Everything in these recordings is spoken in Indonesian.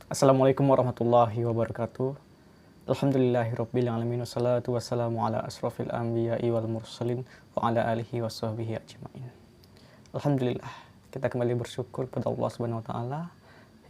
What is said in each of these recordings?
Assalamualaikum warahmatullahi wabarakatuh. Alhamdulillahirabbil alamin wassalatu wassalamu ala asrofil anbiya'i wal mursalin wa ala alihi washabbihi ajmain. Alhamdulillah, kita kembali bersyukur pada Allah Subhanahu wa taala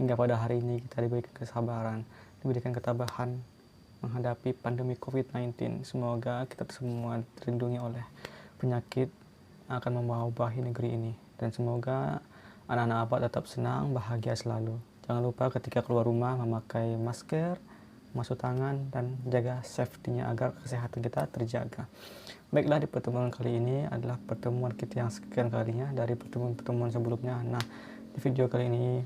hingga pada hari ini kita diberikan kesabaran, diberikan ketabahan menghadapi pandemi COVID-19. Semoga kita semua terlindungi oleh penyakit yang akan membawahi negeri ini, dan semoga anak-anak Abah tetap senang, bahagia selalu. Jangan lupa ketika keluar rumah memakai masker, masuk tangan, dan jaga safety-nya agar kesehatan kita terjaga. Baiklah, di pertemuan kali ini adalah pertemuan kita yang sekian kalinya dari pertemuan-pertemuan sebelumnya. Nah, di video kali ini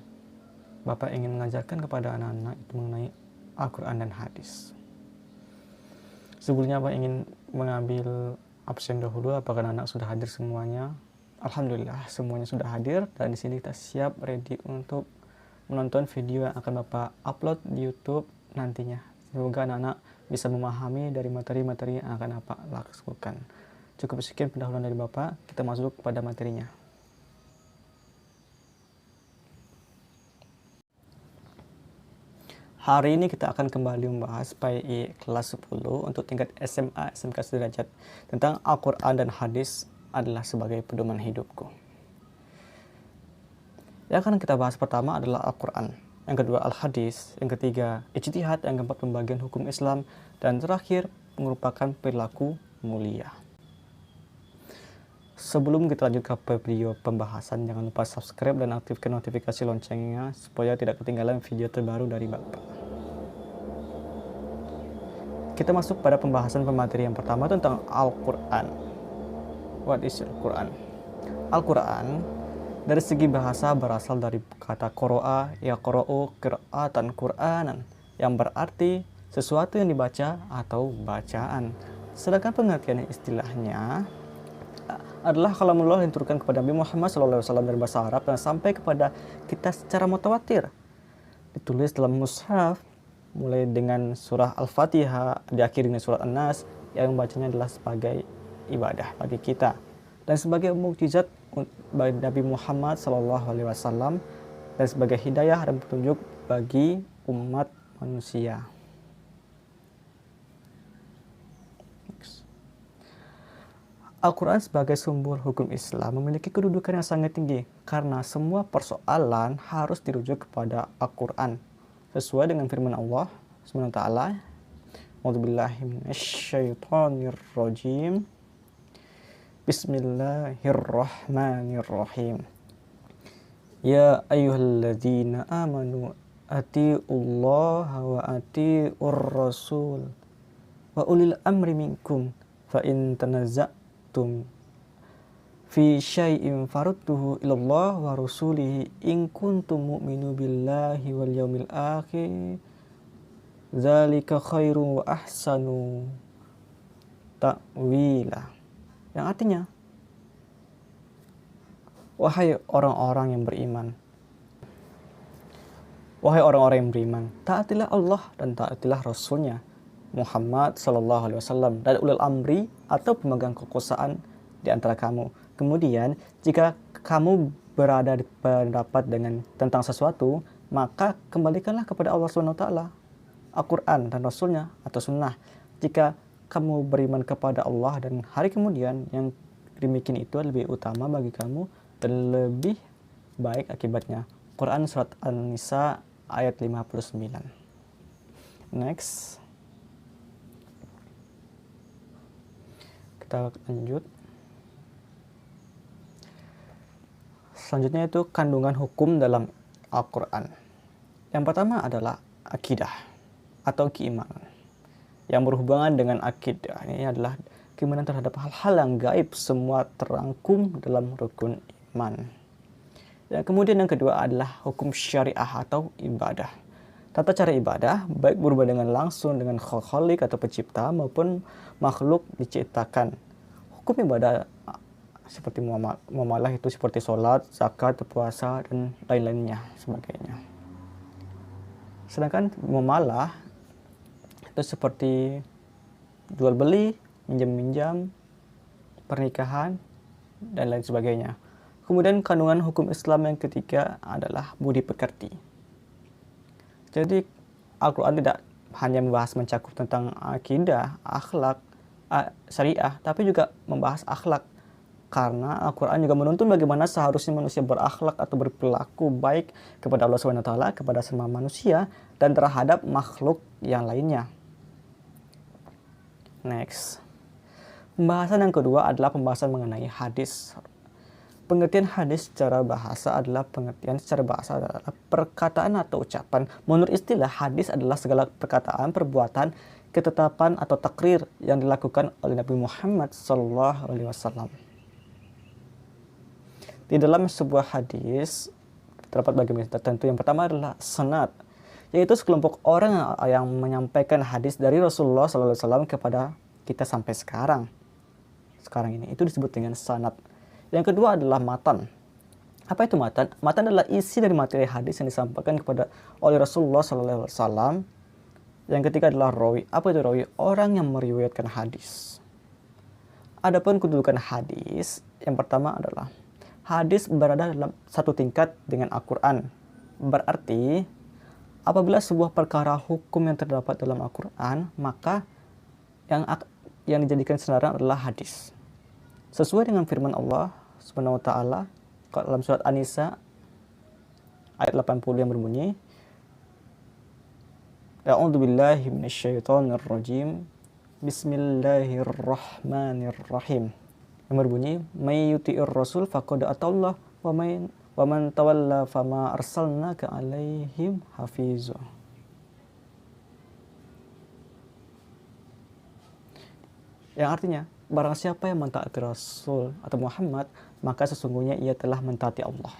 Bapak ingin mengajarkan kepada anak-anak itu mengenai Al-Quran dan hadis. Sebelumnya Bapak ingin mengambil absen dahulu. Apakah anak-anak sudah hadir semuanya? Alhamdulillah, semuanya sudah hadir, dan di sini kita siap ready untuk menonton video yang akan Bapak upload di YouTube nantinya. Semoga anak-anak bisa memahami dari materi-materi yang akan Bapak lakukan. Cukup sekian pendahuluan dari Bapak, kita masuk pada materinya. Hari ini kita akan kembali membahas PAI kelas 10 untuk tingkat SMA SMK sederajat tentang Al-Quran dan hadis adalah sebagai pedoman hidupku. Yang akan kita bahas pertama adalah Al-Quran, yang kedua Al-Hadis, yang ketiga Ijtihad, yang keempat pembagian hukum Islam, dan terakhir merupakan perilaku mulia. Sebelum kita lanjut ke video pembahasan, jangan lupa subscribe dan aktifkan notifikasi loncengnya supaya tidak ketinggalan video terbaru dari Bapak. Kita masuk pada pembahasan pemateri yang pertama tentang Al-Quran. What is Al-Quran? Al-Quran dari segi bahasa berasal dari kata qoro'a, yaqra'u qira'atan Qur'anan, yang berarti sesuatu yang dibaca atau bacaan. Sedangkan pengertian istilahnya adalah kalamullah yang diturunkan kepada Nabi Muhammad SAW dari bahasa Arab dan sampai kepada kita secara mutawatir. Ditulis dalam mushaf, mulai dengan surah Al-Fatihah, diakhiri dengan surah An-Nas, yang membacanya adalah sebagai ibadah bagi kita dan sebagai mukjizat bagi Nabi Muhammad SAW dan sebagai hidayah dan petunjuk bagi umat manusia. Al-Quran sebagai sumber hukum Islam memiliki kedudukan yang sangat tinggi karena semua persoalan harus dirujuk kepada Al-Quran sesuai dengan firman Allah SWT. A'udzubillahi minasyaitonirrajim. Bismillahirrahmanirrahim. Ya ayyuhalladzina amanu atiullaha wa atiur rasul wa ulil amri minkum fa in tanaza'tum fi syai'in farudduhu ilallah wa rasulihi in kuntum mu'minu billahi wal yaumil akhir zalika khairu wa ahsanu ta'wila, yang artinya, wahai orang-orang yang beriman, taatilah Allah dan taatilah Rasulnya Muhammad SAW dan ulil amri atau pemegang kekuasaan di antara kamu. Kemudian jika kamu berada di pendapat tentang sesuatu, maka kembalikanlah kepada Allah SWT, Al-Quran dan Rasulnya atau Sunnah. Jika kamu beriman kepada Allah dan hari kemudian, yang demikian itu lebih utama bagi kamu dan lebih baik akibatnya. Quran Surat An-Nisa ayat 59. Next. Kita lanjut. Selanjutnya itu kandungan hukum dalam Al-Quran. Yang pertama adalah akidah atau keimanan. Yang berhubungan dengan akidah ini adalah keimanan terhadap hal-hal yang gaib, semua terangkum dalam rukun iman. Dan kemudian yang kedua adalah hukum syariah atau ibadah. Tata cara ibadah baik berubah dengan langsung dengan khalik atau pencipta maupun makhluk diciptakan. Hukum ibadah seperti muamalah itu seperti sholat, zakat, puasa, dan lain-lainnya sebagainya. Sedangkan muamalah itu seperti jual beli, minjam-minjam, pernikahan, dan lain sebagainya. Kemudian kandungan hukum Islam yang ketiga adalah budi pekerti. Jadi Al-Quran tidak hanya membahas mencakup tentang akidah, akhlak, syariah, tapi juga membahas akhlak. Karena Al-Quran juga menuntun bagaimana seharusnya manusia berakhlak atau berperilaku baik kepada Allah SWT, kepada semua manusia, dan terhadap makhluk yang lainnya. Next. Pembahasan yang kedua adalah pembahasan mengenai hadis. Pengertian hadis secara bahasa adalah perkataan atau ucapan. Menurut istilah, hadis adalah segala perkataan, perbuatan, ketetapan atau takrir yang dilakukan oleh Nabi Muhammad SAW. Di dalam sebuah hadis terdapat bagian tertentu. Yang pertama adalah sanad, yaitu sekelompok orang yang menyampaikan hadis dari Rasulullah SAW kepada kita sampai sekarang. Sekarang ini itu disebut dengan sanad. Yang kedua adalah matan. Apa itu matan? Matan adalah isi dari materi hadis yang disampaikan kepada oleh Rasulullah SAW. Yang ketiga adalah rawi. Apa itu rawi? Orang yang meriwayatkan hadis. Adapun kedudukan hadis, yang pertama adalah hadis berada dalam satu tingkat dengan Al-Quran. Berarti, apabila sebuah perkara hukum yang terdapat dalam Al-Quran, maka yang dijadikan sandaran adalah hadis. Sesuai dengan firman Allah Subhanahu wa taala dalam surat An-Nisa ayat 80 yang berbunyi, A'udzubillahi minasyaitonirrajim. Bismillahirrahmanirrahim. Yang berbunyi, "May yuti'ir rasul faqad atallah wa man tawalla fama arsalnaka 'alaihim hafiza." Yang artinya, barang siapa yang mentaati Rasul atau Muhammad, maka sesungguhnya ia telah mentaati Allah.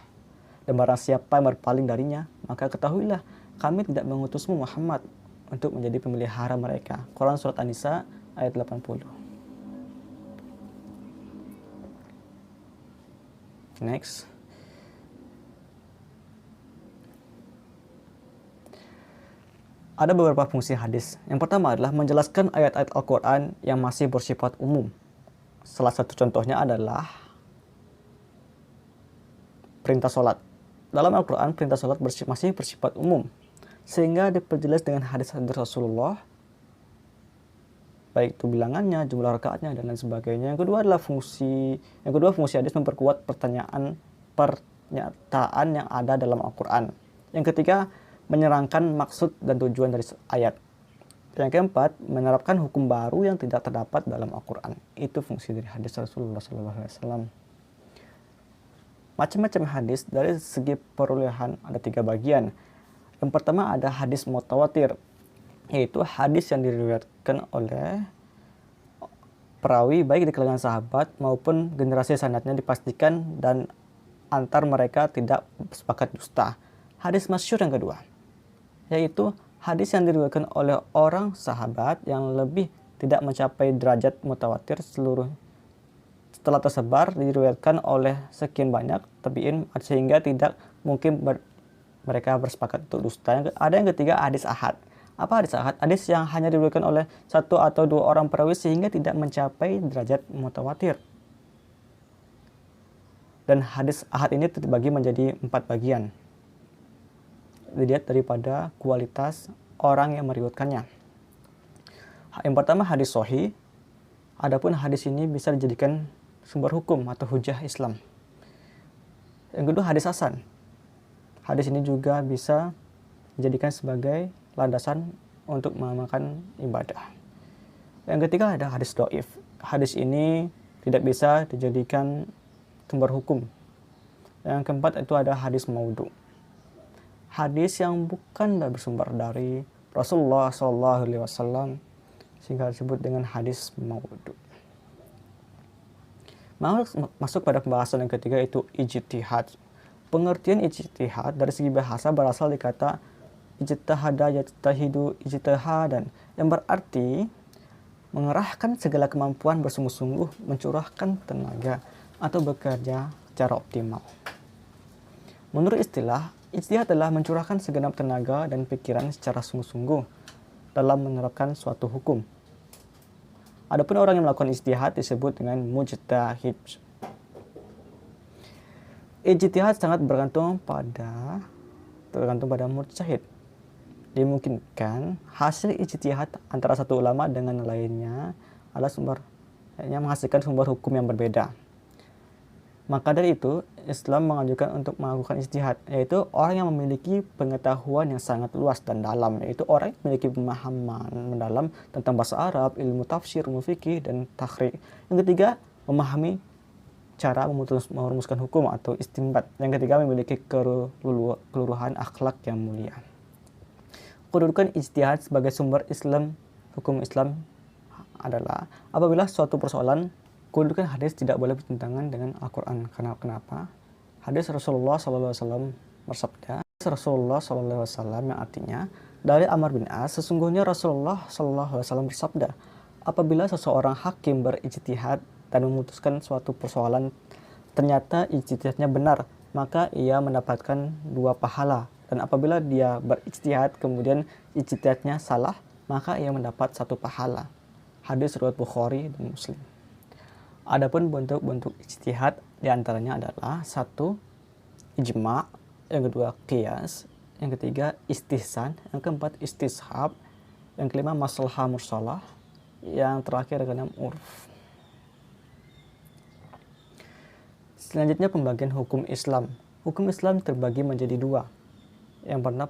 Dan barang siapa yang berpaling darinya, maka ketahuilah kami tidak mengutusmu Muhammad untuk menjadi pemelihara mereka. Quran surat An-Nisa ayat 80. Next. Ada beberapa fungsi hadis. Yang pertama adalah menjelaskan ayat-ayat Al-Quran yang masih bersifat umum. Salah satu contohnya adalah perintah sholat. Dalam Al-Quran, perintah sholat masih bersifat umum, sehingga diperjelas dengan hadis-hadis Rasulullah, baik itu bilangannya, jumlah rakaatnya, dan lain sebagainya. Yang kedua fungsi hadis memperkuat pernyataan yang ada dalam Al-Quran. Yang ketiga, menerangkan maksud dan tujuan dari ayat. Yang keempat, menerapkan hukum baru yang tidak terdapat dalam Al-Quran. Itu fungsi dari hadis Rasulullah SAW. Macam-macam hadis dari segi perolehan ada 3 bagian. Yang pertama ada hadis mutawatir, yaitu hadis yang diriwayatkan oleh perawi baik di kalangan sahabat maupun generasi sanadnya dipastikan dan antar mereka tidak sepakat dusta. Hadis masyhur yang kedua, yaitu hadis yang diriwayatkan oleh orang sahabat yang lebih tidak mencapai derajat mutawatir setelah tersebar diriwayatkan oleh sekian banyak tabi'in sehingga tidak mungkin mereka bersepakat untuk dusta. Ada yang ketiga hadis ahad. Apa hadis ahad? Hadis yang hanya diriwayatkan oleh 1 atau 2 orang perawi sehingga tidak mencapai derajat mutawatir. Dan hadis ahad ini terbagi menjadi 4 bagian. Dilihat daripada kualitas orang yang meriwayatkannya. Yang pertama hadis sahih. Adapun hadis ini bisa dijadikan sumber hukum atau hujah Islam. Yang kedua hadis hasan. Hadis ini juga bisa dijadikan sebagai landasan untuk mengamalkan ibadah. Yang ketiga ada hadis dhaif. Hadis ini tidak bisa dijadikan sumber hukum. Yang keempat itu ada hadis maudhu. Hadis yang bukan bersumber dari Rasulullah SAW sehingga disebut dengan hadis maudhu. Masuk pada pembahasan yang ketiga itu ijtihad. Pengertian ijtihad dari segi bahasa berasal dari kata ijtihada yajtahidu ijtihadan, yang berarti mengerahkan segala kemampuan bersungguh-sungguh, mencurahkan tenaga atau bekerja secara optimal. Menurut istilah, ijtihad adalah mencurahkan segenap tenaga dan pikiran secara sungguh-sungguh dalam menerapkan suatu hukum. Adapun orang yang melakukan ijtihad disebut dengan mujtahid. Ijtihad sangat tergantung pada mujtahid. dimungkinkan hasil ijtihad antara satu ulama dengan lainnya adalah sumbernya menghasilkan sumber hukum yang berbeda. Maka dari itu, Islam menganjurkan untuk melakukan ijtihad, yaitu orang yang memiliki pengetahuan yang sangat luas dan dalam, yaitu orang yang memiliki pemahaman mendalam tentang bahasa Arab, ilmu tafsir, ilmu fikih, dan takhrij. Yang ketiga, memahami cara merumuskan hukum atau istinbat. Yang ketiga, memiliki keluruhan akhlak yang mulia. Kedudukan ijtihad sebagai sumber Islam, hukum Islam adalah apabila suatu persoalan, kedudukan hadis tidak boleh bertentangan dengan Al-Quran. Kenapa? Hadis Rasulullah SAW bersabda, Rasulullah SAW yang artinya, dari Amr bin As, sesungguhnya Rasulullah SAW bersabda, apabila seseorang hakim berijtihad dan memutuskan suatu persoalan, ternyata ijtihadnya benar, maka ia mendapatkan 2 pahala. Dan apabila dia berijtihad kemudian ijtihadnya salah, maka ia mendapat 1 pahala. Hadis riwayat Bukhari dan Muslim. Adapun bentuk-bentuk ijtihad diantaranya adalah 1. Ijma', yang kedua qiyas, yang ketiga istihsan, yang keempat istishab, yang kelima maslahah mursalah, yang terakhir keenam urf. Selanjutnya pembagian hukum Islam. Hukum Islam terbagi menjadi 2. Yang pertama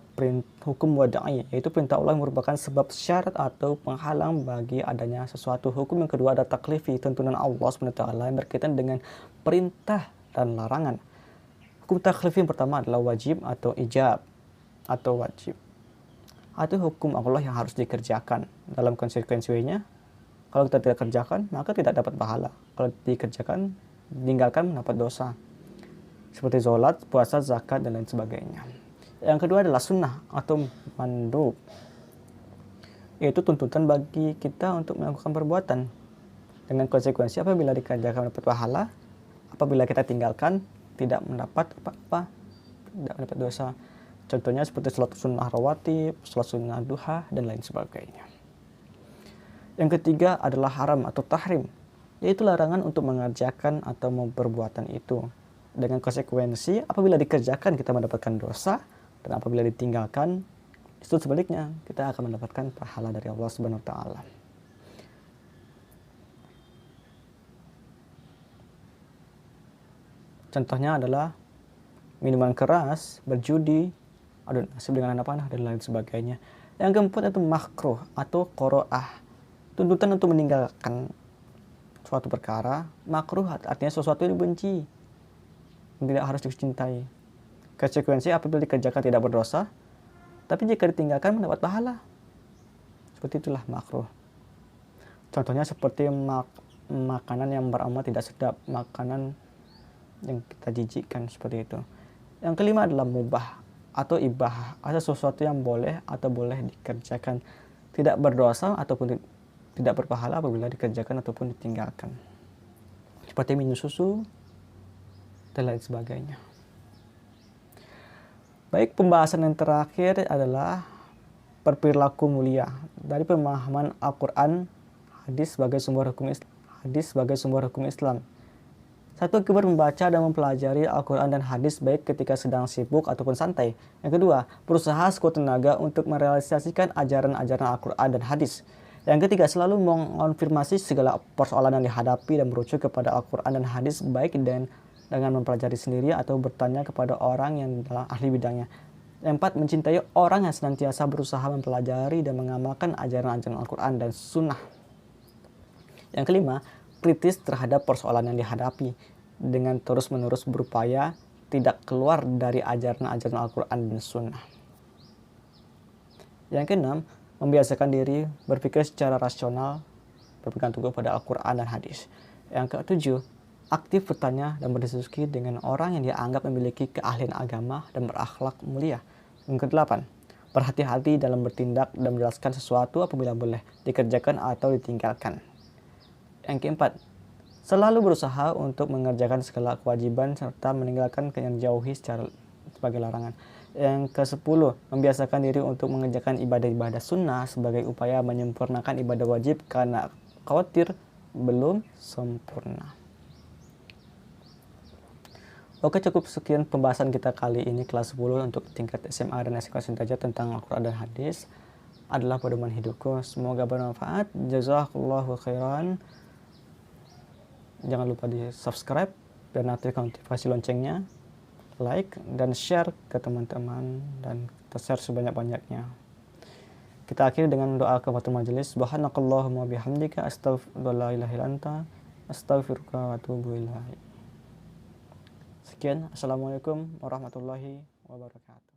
hukum wada'i, yaitu perintah Allah yang merupakan sebab syarat atau penghalang bagi adanya sesuatu. Hukum yang kedua ada taklifi, tuntunan Allah SWT yang berkaitan dengan perintah dan larangan. Hukum taklifi yang pertama adalah wajib atau ijab atau wajib, atau hukum Allah yang harus dikerjakan. Dalam konsekuensinya, kalau kita tidak kerjakan maka tidak dapat pahala, kalau dikerjakan tinggalkan mendapat dosa, seperti sholat, puasa, zakat, dan lain sebagainya. Yang kedua adalah sunnah atau mandub, yaitu tuntutan bagi kita untuk melakukan perbuatan dengan konsekuensi apabila dikerjakan mendapat pahala, apabila kita tinggalkan tidak mendapat apa-apa, tidak mendapat dosa. Contohnya seperti sholat sunnah rawatib, sholat sunnah duha, dan lain sebagainya. Yang ketiga adalah haram atau tahrim, yaitu larangan untuk mengerjakan atau memperbuatan itu dengan konsekuensi apabila dikerjakan kita mendapatkan dosa, dan apabila ditinggalkan, itu sebaliknya, kita akan mendapatkan pahala dari Allah Subhanahu wa taala. Contohnya adalah minuman keras, berjudi, adu nasib dengan anak panah, dan lain sebagainya. Yang keempat itu makruh atau qoro'ah, tuntutan untuk meninggalkan suatu perkara. Makruh artinya sesuatu yang dibenci, yang tidak harus dicintai. Konsekuensi apabila dikerjakan tidak berdosa, tapi jika ditinggalkan mendapat pahala. Seperti itulah makruh. Contohnya seperti makanan yang beramal tidak sedap, makanan yang kita jijikkan, seperti itu. Yang kelima adalah mubah atau ibah, ada sesuatu yang boleh atau boleh dikerjakan, tidak berdosa ataupun tidak berpahala apabila dikerjakan ataupun ditinggalkan. Seperti minum susu dan lain sebagainya. Baik, pembahasan yang terakhir adalah berperilaku mulia. Dari pemahaman Al-Quran, hadis sebagai sumber hukum Islam. 1. Kibar membaca dan mempelajari Al-Quran dan hadis baik ketika sedang sibuk ataupun santai. Yang kedua, berusaha sekuat tenaga untuk merealisasikan ajaran-ajaran Al-Quran dan hadis. Yang ketiga, selalu mengonfirmasi segala persoalan yang dihadapi dan merujuk kepada Al-Quran dan hadis baik dengan mempelajari sendiri atau bertanya kepada orang yang adalah ahli bidangnya. Yang 4, mencintai orang yang senantiasa berusaha mempelajari dan mengamalkan ajaran-ajaran Al-Quran dan Sunnah. Yang kelima, kritis terhadap persoalan yang dihadapi dengan terus-menerus berupaya tidak keluar dari ajaran-ajaran Al-Quran dan Sunnah. Yang keenam, membiasakan diri berpikir secara rasional, berpegang teguh pada Al-Quran dan hadis. Yang ketujuh, aktif bertanya dan berdiskusi dengan orang yang dianggap memiliki keahlian agama dan berakhlak mulia. Yang kedelapan, berhati-hati dalam bertindak dan menjelaskan sesuatu apabila boleh dikerjakan atau ditinggalkan. Yang keempat, selalu berusaha untuk mengerjakan segala kewajiban serta meninggalkan yang jauhi sebagai larangan. Yang ke-10, membiasakan diri untuk mengerjakan ibadah-ibadah sunnah sebagai upaya menyempurnakan ibadah wajib karena khawatir belum sempurna. Oke, cukup sekian pembahasan kita kali ini kelas 10 untuk tingkat SMA dan SMK Sudrajat tentang Al-Quran dan Hadis adalah pedoman hidupku. Semoga bermanfaat. Jazakallahu khairan. Jangan lupa di subscribe dan aktifkan notifikasi loncengnya, like dan share ke teman-teman, dan share sebanyak-banyaknya. Kita akhiri dengan doa kafaratul majelis. Subhanakallahumma bihamdika astaghfiruka wa atubu ilaik. Sekian, assalamualaikum warahmatullahi wabarakatuh.